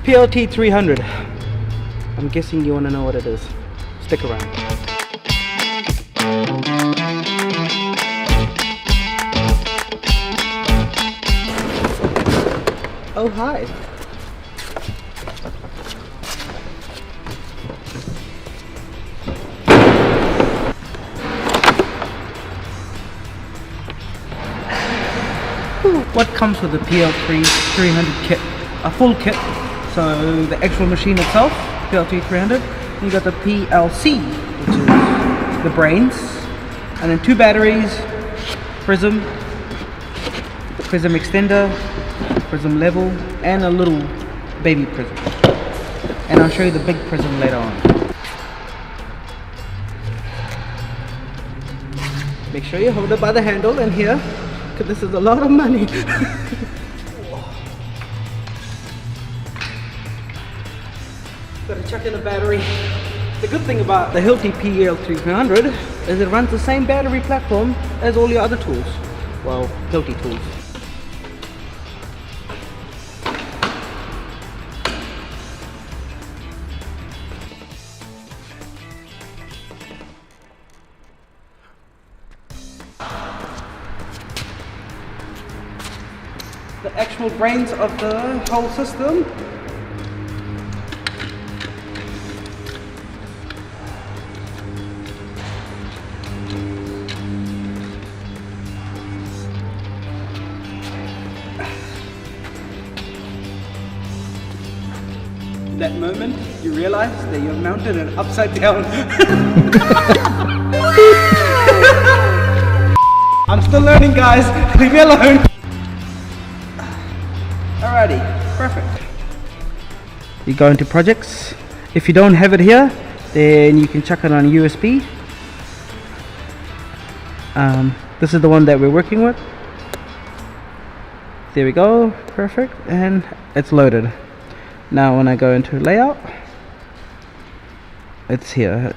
PLT 300. I'm guessing you want to know what it is. Stick around. Oh, hi. What comes with the PLT 300 kit? A full kit. So the actual machine itself, PLT 300. You got the PLC, which is the brains, and then 2 batteries, prism extender, prism level, and a little baby prism. And I'll show you the big prism later on. Make sure you hold it by the handle and here, because this is a lot of money. Gotta chuck in a battery. The good thing about the Hilti PLT 300 is it runs the same battery platform as all your other tools. Well, Hilti tools. The actual brains of the whole system. That moment you realize that you've mounted it upside down. I'm still learning, guys. Leave me alone. Alrighty, perfect. You go into projects. If you don't have it here, then you can chuck it on a USB. This is the one that we're working with. There we go, perfect, and it's loaded. Now when I go into layout, it's here.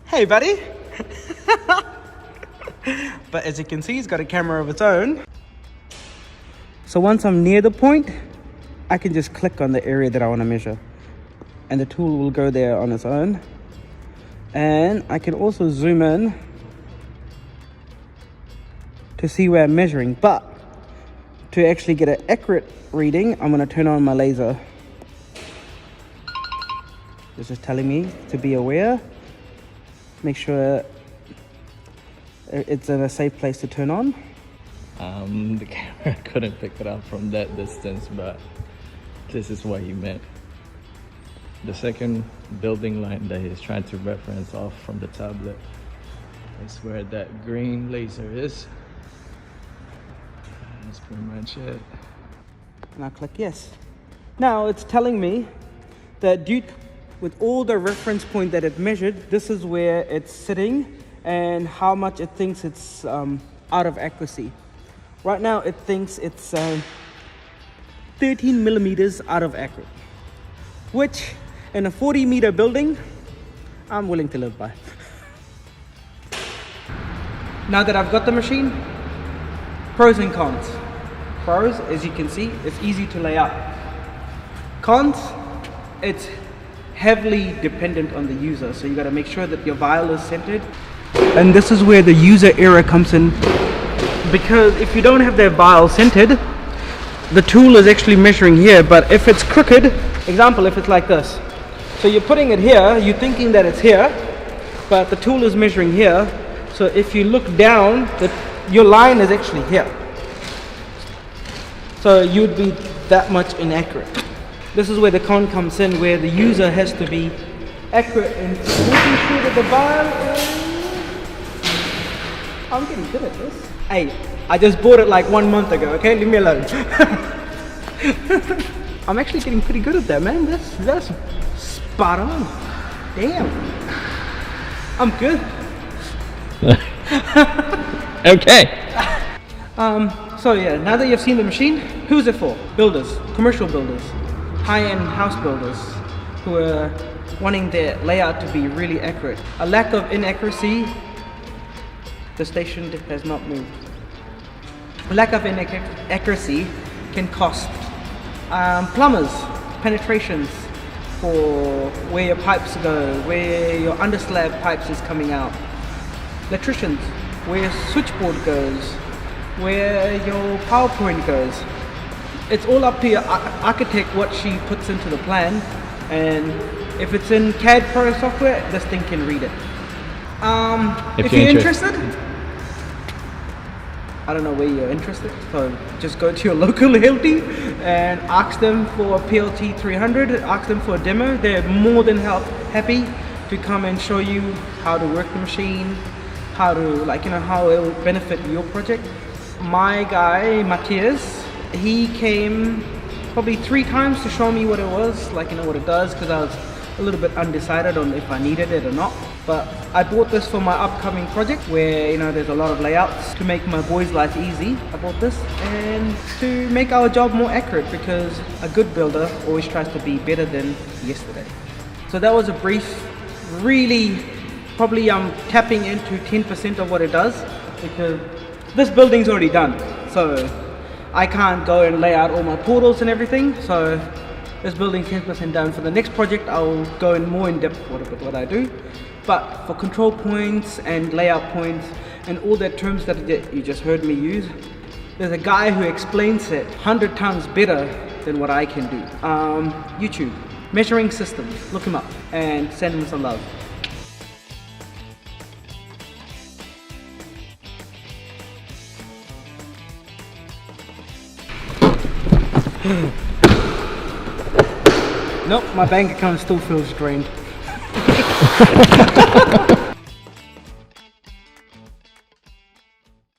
Hey buddy! But as you can see, it's got a camera of its own. So once I'm near the point, I can just click on the area that I want to measure. And the tool will go there on its own. And I can also zoom in to see where I'm measuring. But to actually get an accurate reading, I'm going to turn on my laser. This is telling me to be aware. Make sure it's in a safe place to turn on. The camera couldn't pick it up from that distance, but this is what he meant. The second building line that he's trying to reference off from the tablet is where that green laser is. That's pretty much it. And I click yes. Now it's telling me that with all the reference point that it measured, this is where it's sitting and how much it thinks it's out of accuracy. Right now it thinks it's 13 millimeters out of accurate, which in a 40-meter building, I'm willing to live by. Now that I've got the machine, pros and cons. Pros, as you can see, it's easy to lay out. Cons, it's heavily dependent on the user, so you got to make sure that your vial is centered. And this is where the user error comes in, because if you don't have that vial centered, the tool is actually measuring here, but if it's crooked, example, if it's like this, so you're putting it here, you're thinking that it's here, but the tool is measuring here. So if you look down, your line is actually here, so you'd be that much inaccurate. This is where the con comes in, where the user has to be accurate in making sure that the vial is... I'm getting good at this. Hey, I just bought it like 1 month ago, okay? Leave me alone. I'm actually getting pretty good at that, man. That's spot on. Damn. I'm good. Okay. So yeah, now that you've seen the machine, who's it for? Builders, commercial builders, high-end house builders who are wanting their layout to be really accurate. A lack of inaccuracy, the station has not moved. A lack of inaccuracy can cost plumbers penetrations for where your pipes go, where your underslab pipes is coming out. Electricians, where your switchboard goes, where your power point goes. It's all up to your architect what she puts into the plan, and if it's in CAD Pro software, this thing can read it. If you're interested, I don't know where you're interested, so just go to your local Hilti and ask them for a PLT 300, ask them for a demo. They're more than happy to come and show you how to work the machine, how to, how it will benefit your project. My guy, Matthias, he came probably 3 times to show me what it was, what it does, because I was a little bit undecided on if I needed it or not. But I bought this for my upcoming project where, there's a lot of layouts to make my boys' life easy. I bought this and to make our job more accurate, because a good builder always tries to be better than yesterday. So that was a brief, really, probably I'm tapping into 10% of what it does, because this building's already done. So I can't go and lay out all my portals and everything. So this building's 10% done. For the next project, I'll go in more in depth with what I do. But for control points and layout points and all the terms that you just heard me use, there's a guy who explains it 100 times better than what I can do. YouTube, measuring systems, look him up and send him some love. Nope, my bank account still feels drained.